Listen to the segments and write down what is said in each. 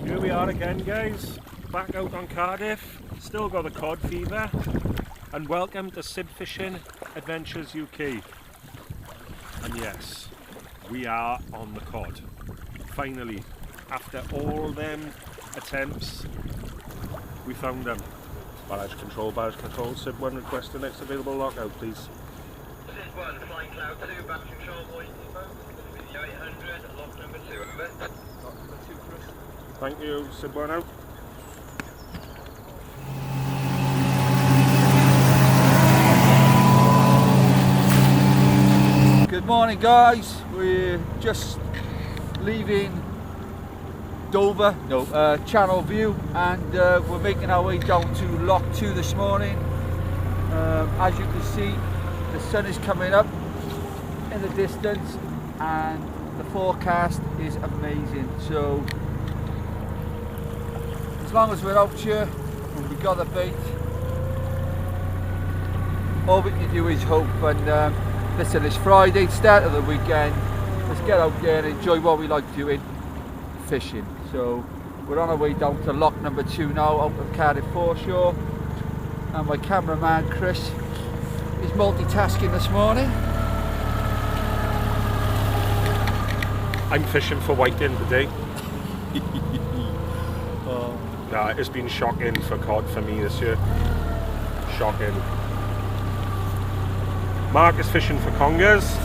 Here we are again, guys, back out on Cardiff, still got the cod fever, and welcome to Sid Fishing Adventures UK. And yes, we are on the cod, finally, after all them attempts, we found them. Barrage control, Sid 1 request the next available lockout, please. Sid 1, Flying Cloud 2, back control, boys, with the 800, lock number 2, over. Lock number 2 for us. Thank you, Sid 1 out. Good morning, guys. We're just leaving Dover, Channel View, and we're making our way down to Lock 2 this morning. As you can see, the sun is coming up in the distance and the forecast is amazing. So as long as we're out here and we got the bait, all we can do is hope. And listen, it's Friday, start of the weekend. Let's get out there and enjoy what we like doing, fishing. So we're on our way down to lock number 2 now, out of Cardiff foreshore. And my cameraman Chris is multitasking this morning. I'm fishing for whiting today. Nah, it's been shocking for cod for me this year. Shocking. Mark is fishing for congers.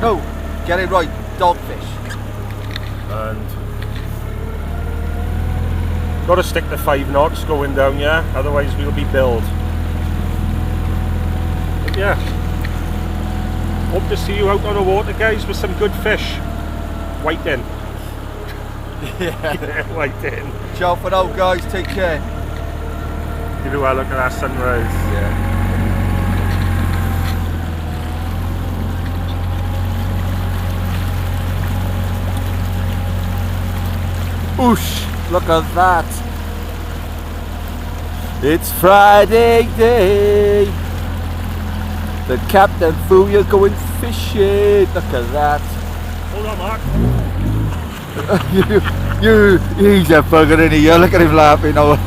No, get it right, dogfish. And got to stick to 5 knots going down, yeah, otherwise we'll be billed. But yeah, hope to see you out on the water, guys, with some good fish. Whiting. Yeah, whiting. Ciao for now, guys, take care. Give you a look at that sunrise. Yeah. Oosh, look at that. It's Friday day. The captain fool, you're going fishing. Look at that. Hold on, Mark. He's a bugger, isn't he? Look at him laughing. Oh.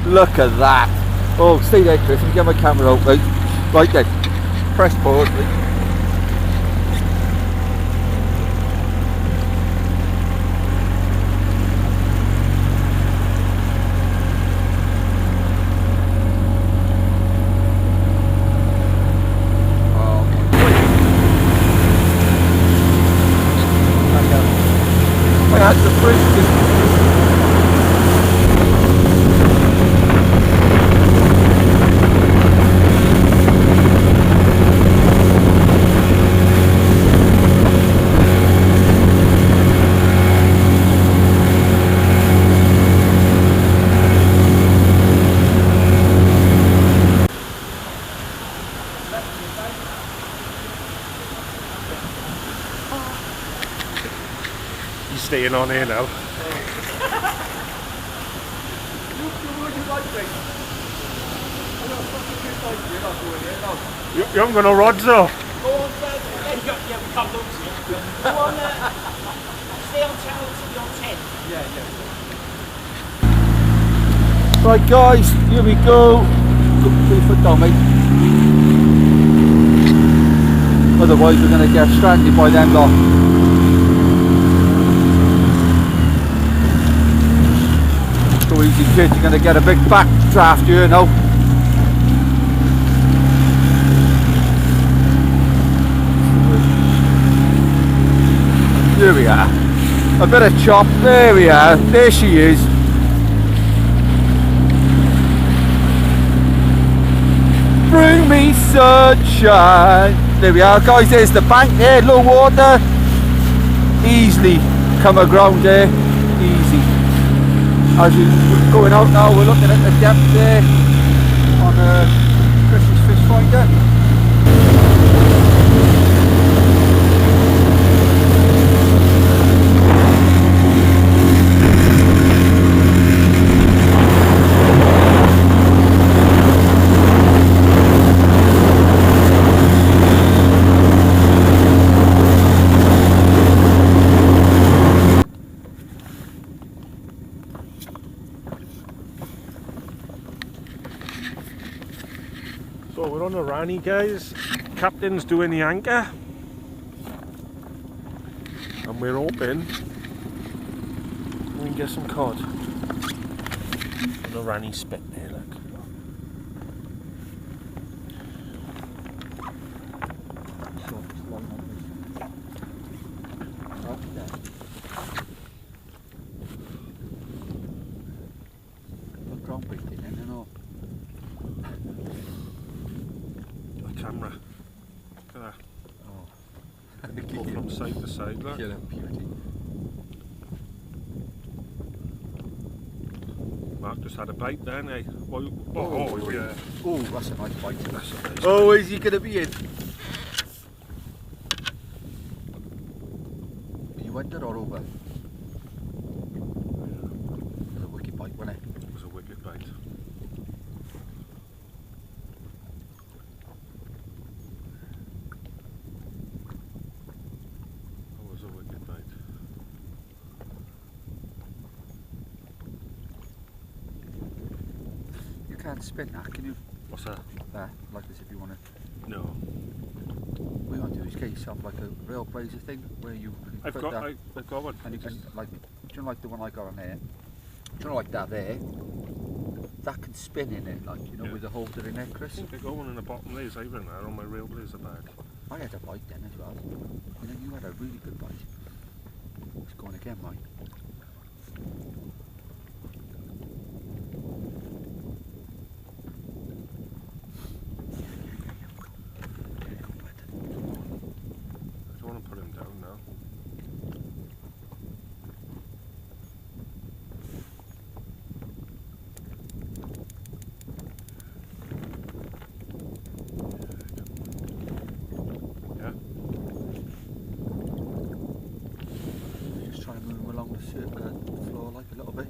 Look at that. Oh, stay there, Chris. Let me get my camera out, right? Right then. Press pause, right? That's the frisbee. Staying on here now. You haven't got no rods though? Go on, yeah, we can't look to you. Go on, stay on channel 2, on 10. Yeah. Right, guys, here we go. Go 3 foot down, mate. Otherwise, we're going to get stranded by them lot. So easy, kids, you're going to get a big backdraft here now. Here we are. A bit of chop. There we are. There she is. Bring me sunshine. There we are, guys. There's the bank there. Low water. Easily come aground there. Easy. As we're going out now, we're looking at the depth there on Chris's fish finder. So we're on a Rani, guys. Captain's doing the anchor. And we're hoping we can get some cod. And the Rani spit there, look. The camera. Look at that. Go from side to side, look. Killer beauty. Mark just had a bite then, eh? Oh, yeah. Oh, that's a nice bite. That's a nice Oh, is he going to be in? Are you under or over? It was a wicked bite, wasn't it? It was a wicked bite. That was a wicked bite. You can't spin that, can you? What's that? There, like this if you want to. No. What you want to do is get yourself like a rail blazer thing where you can I've put got that one. and you can like, do you know like the one I got on there? Do you know like that there? That can spin in it, like, you know, Yeah. with the holder in there, I Chris. think I got one in the bottom there, I ran that on my rail blazer bag. I had a bite then as well. And then you had a really good bite. It's going again, mate. I don't want to put him down now. Yeah. Just trying to move him along the floor like a little bit.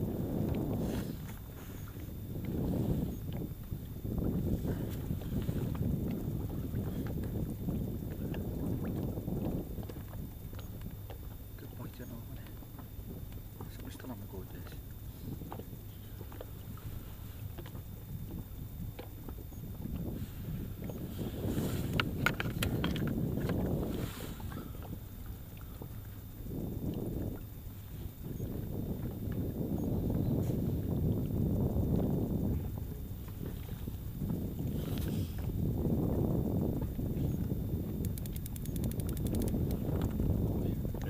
Good bite, you know, isn't it? So we're still having a go at this.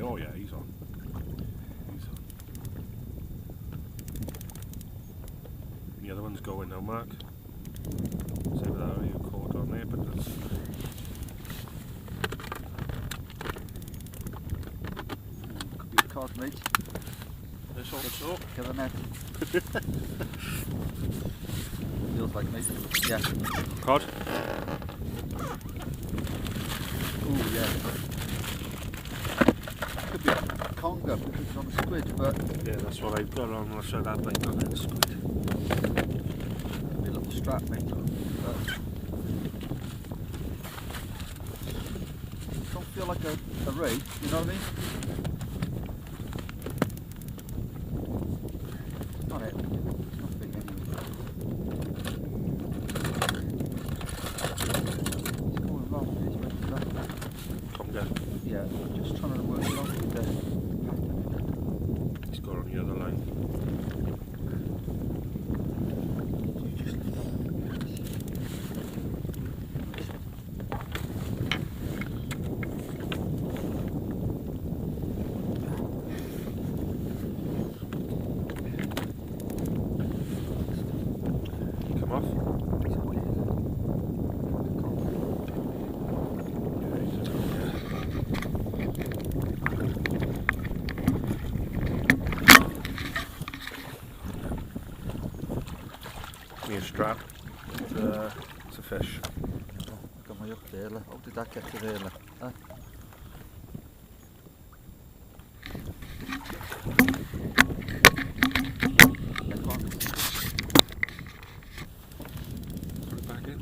Oh yeah, he's on. He's on. The other one's going now, Mark. See whether you caught on there, but that's... Could be a cod, mate. Let's hope so. Get the net. Feels like mate. Yeah. Cod? Ooh, yeah. Could be a conger because it's on a squid, but Yeah, that's what I've got on. I said that bite on that squid. could be a little strap, mate. But don't feel like a ray, you know what I mean? Not it. It's not big anyway. It's going wrong, it's meant to that. Conger. Yeah, just trying to work it out with the pattern. He's got on the other line. You just leave that. Come off. It's okay. Yeah, he's just on there. Me a strap. It's a fish. I got my hook there. How did that get to there? Huh? Yeah, go on. Put it back in.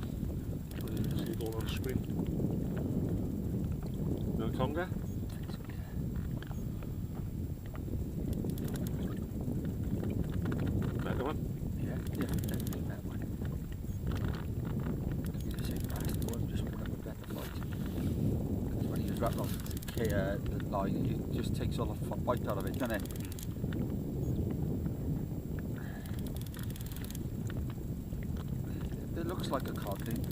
See it all on screen. No conger? Better one? Yeah, definitely that one. Give me a second. wrap around the line, it just takes all the bite out of it, doesn't it? It looks like a codling,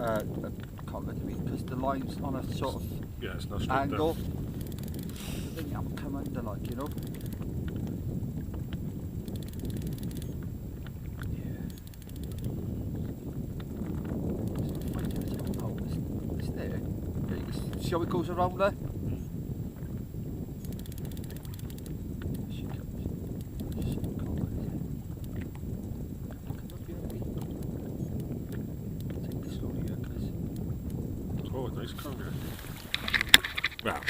codling to me, because the line's on a sort of it's not straight angle. down. I think I'm come under, like, you know. It's there. Yeah, you can see how it goes around there? She comes. She's so cold, come up here, me. Take this slowly here, Chris. Oh, nice conger. Well,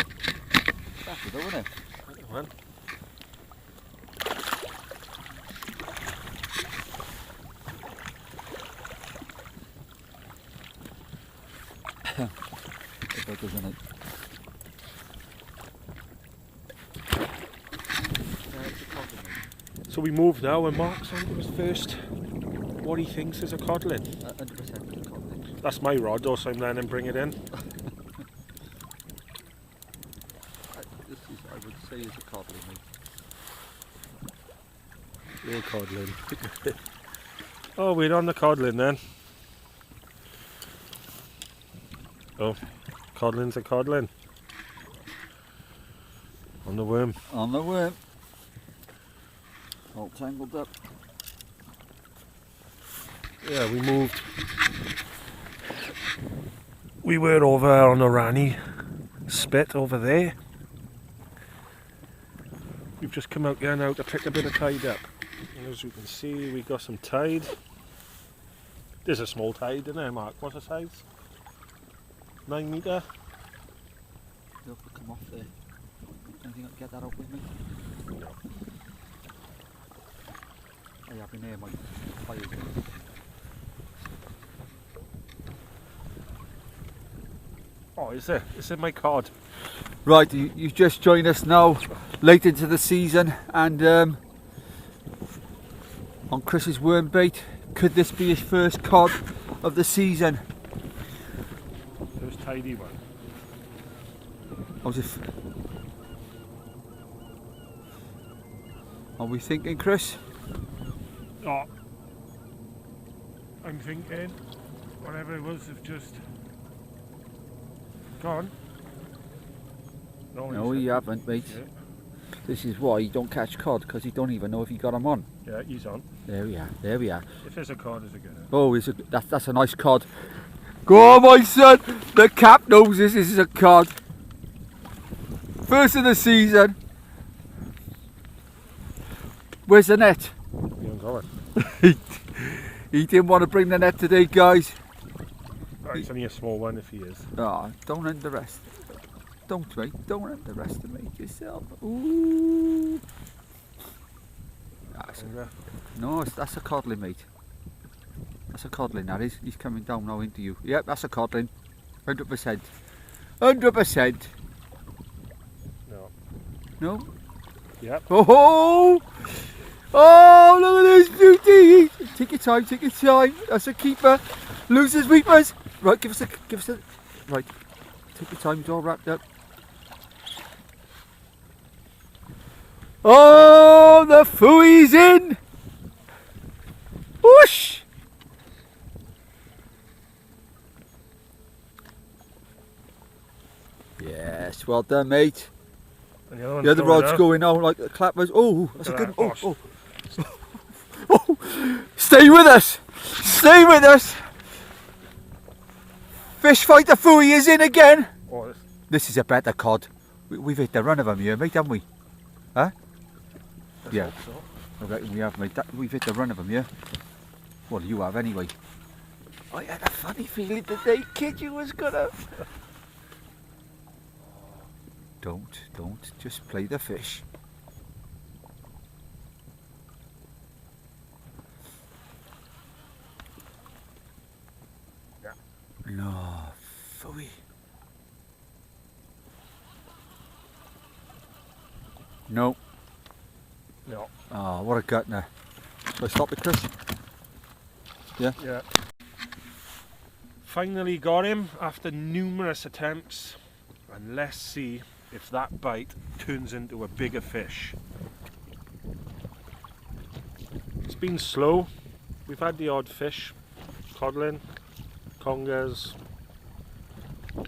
That's it, though, isn't it? well. Isn't it? So we move now and Mark's on to his first, what he thinks is a codling. 100% codling. That's my rod, or so I'm letting him bring it in. This is, I would say, is a codling, mate. You're codling. Oh, we're on the codling then. Oh, codling's a codling. On the worm. On the worm. All tangled up. Yeah, we moved. We were over on a Rani spit over there. We've just come out here now to pick a bit of tide up. And as you can see, we got some tide. There's a small tide in there, Mark. What's the size? 9 metre. You'll have to come off there. Don't think I can get that up with me? No. I have in here my fires. Oh, is it? Is it my cod? Right, you've just joined us now, late into the season, and on Chris's worm bait. Could this be his first cod of the season? First tidy one. How's it? Are we thinking, Chris? Oh, I'm thinking whatever it was have just gone. No, you haven't, mate. Yeah. This is why you don't catch cod, because you don't even know if you got him on. Yeah, he's on. There we are, there we are. If there's a cod, is it good? Oh, that's a nice cod. Go on, my son! The cap knows this is a cod. First of the season. Where's the net? He ain't got it. He didn't want to bring the net today, guys. Oh, it's only a small one if he is. Oh, don't underestimate. Don't, mate. Don't underestimate yourself. Ooh. No, that's a codling, mate. That's a codling, that is. He's coming down now into you. Yep, that's a codling. 100%. 100%. No. No? Yep. Oh! Oh, look at this beauty! Take your time, take your time. That's a keeper. Losers, weepers. Right, give us a. Right. Take your time, it's all wrapped up. Oh, the fooey's in! Whoosh! Yes, well done, mate. And the The other rod's going on like the clappers. Oh, that's a good one. Oh, oh. Stay with us! Stay with us! Fish fight the fooey is in again! Oh, This is a better cod. We've hit the run of them here, mate, haven't we? Huh? Yeah. So. I reckon we have, mate. We've hit the run of them, yeah? Well, you have anyway. I had a funny feeling today, kid, you was gonna... Don't. Just play the fish. Yeah. No, fooey. No. No. Oh, what a gutner. Shall I stop it, Chris? Yeah? Yeah. Finally got him after numerous attempts. and let's see if that bite turns into a bigger fish. It's been slow. We've had the odd fish, codling, congers,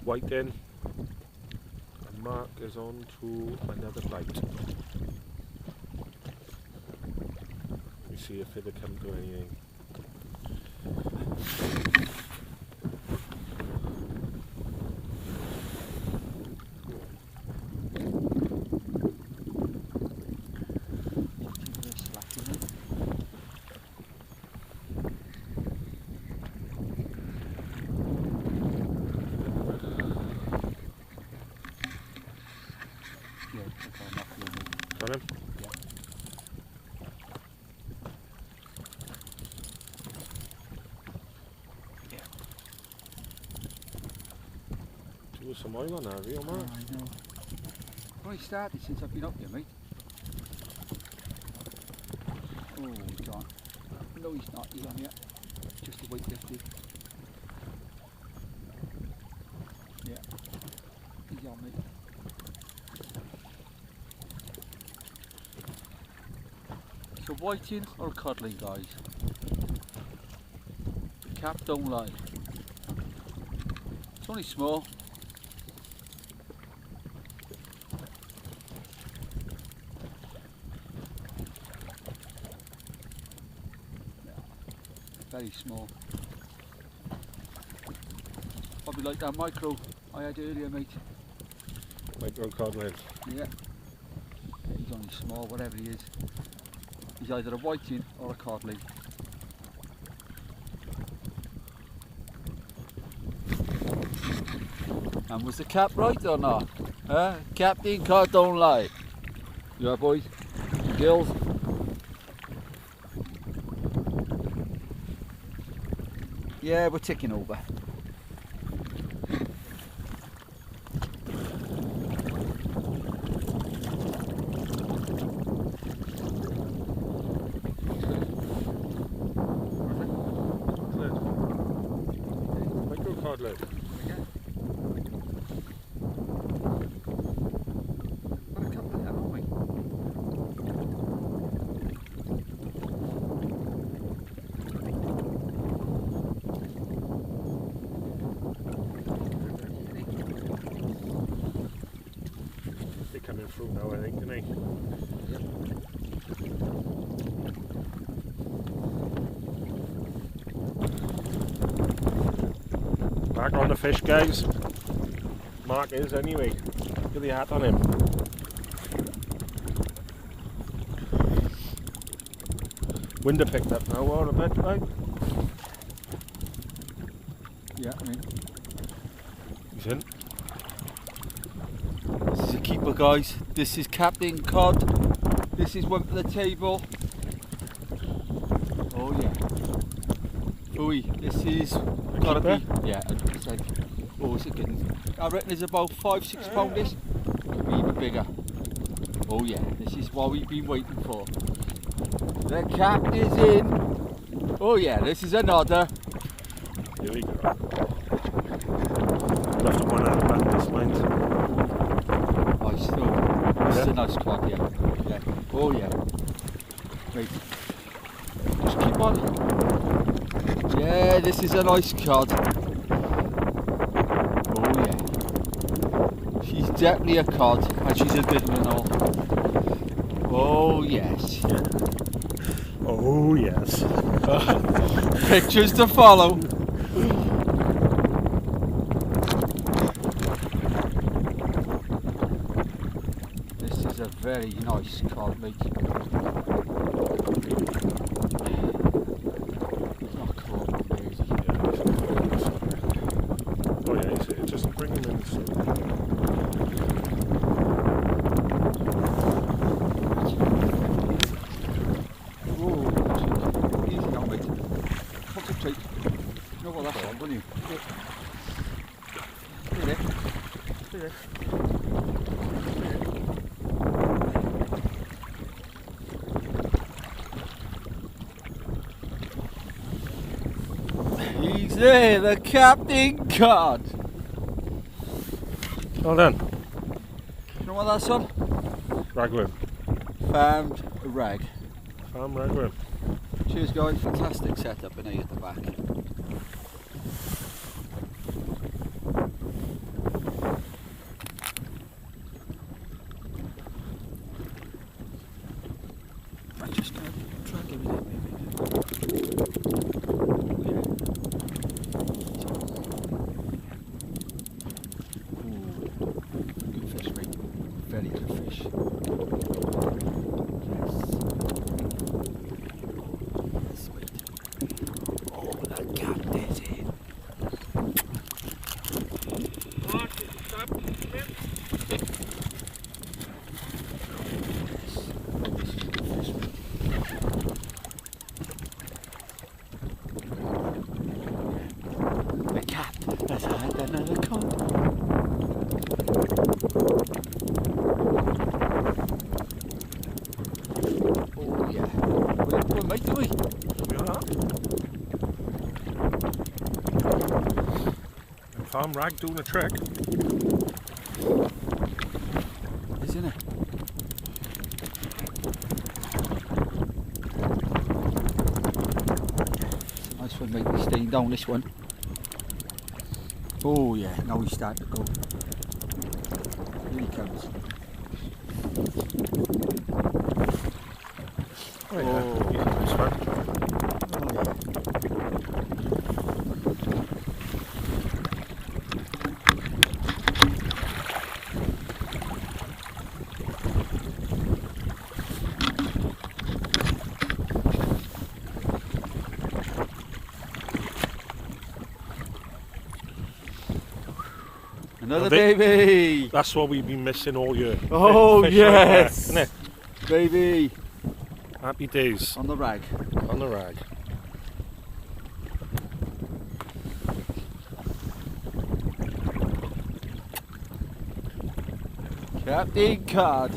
whiting, and Mark is on to another bite. Let me see if it'll come to anything. Got him? Yeah. Yeah. There was some oil on that reel, Mark. I know. Well, he started since I've been up here, mate. Oh, he's gone. No, he's not. He's on yet. Just a weight lifted. Yeah. He's on, mate. So whiting or codling, guys? The cap don't lie. It's only small. Very small. Probably like that micro I had earlier, mate. Micro codling. Yeah. He's only small, whatever he is. He's either a whiting or a codling. And was the cap right or not? Captain Cod don't lie. You right, boys? Girls? Yeah, we're ticking over. Micro codling. Got a couple of them, haven't we? They're coming through now, I think, aren't they? Back on the fish, guys. Mark is anyway. Get the hat on him. Wind have picked up now, all a bit, right? Yeah, I mean. He's in. This is a keeper, guys. This is Captain Cod. This is one for the table. Oh yeah. Ooh, this is gotta be, yeah, 100%. Oh, it's a good one. I reckon it's about 5-6 pound this. Could be even bigger. Oh yeah, this is what we've been waiting for. The cap is in. Oh yeah, this is another. Here we go. Left one out of that, this mind. Nice though. This is Yeah. a nice cod, yeah. Yeah. Oh yeah. Wait. Just keep on. Yeah, this is a nice cod. Oh yeah. She's definitely a cod, and she's a good one and all. Oh yes. Yeah. Oh yes. Pictures to follow. This is a very nice cod, mate. He's not caught on there, is he? Oh yeah, you see, it just bring him in. So. Oh, easy now, mate. Concentrate. You know what that's on, don't you? Stay there. Stay there. He's there, the Captain Cod. Well done. You know what that's on? Ragworm. Farmed rag. Farm ragworm. Cheers guys, fantastic setup in here at the back. I'm just going to try and give it in maybe. Good fish, mate. Very good fish. Yes, mate. Oh, that cat is in. The cat has had another cod. Oh yeah. Well, mate, do we? Farm rag doing a trick. Isn't it? Nice one, mate. We're staying down this one. Oh yeah, now he's starting to go. Here he comes. Oh yeah, he's a nice one. Oh yeah. Another baby! That's what we've been missing all year. Oh Fish yes! like that, isn't it? Baby! Happy days On the rag. on the rag. Captain Cod.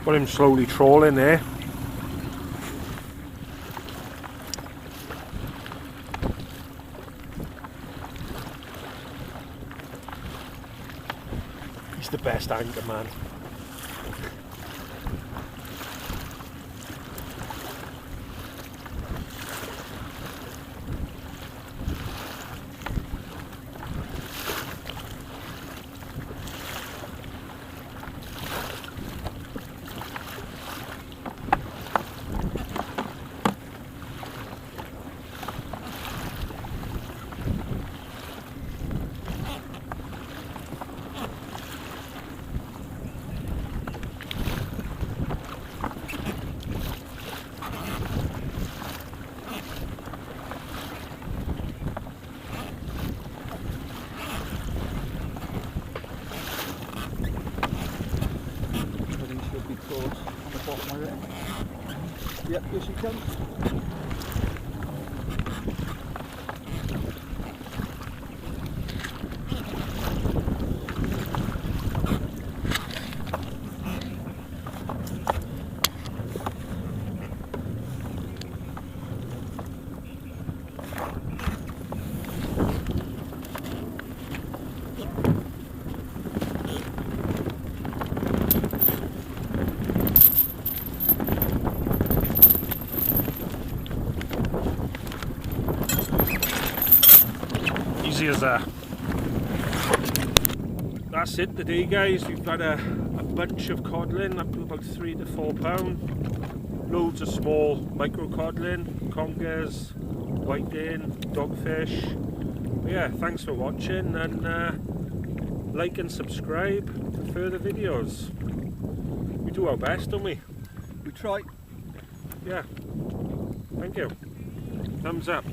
Got him slowly trawling there. He's the best anchor man. Yep, here she comes. Easy as that. That's it today guys, we've got a bunch of codling up to about 3 to 4 pound. Loads of small micro codling, congers, whiting, dogfish. But yeah, thanks for watching, and like and subscribe for further videos. We do our best, don't we? We try. Yeah. Thank you. Thumbs up.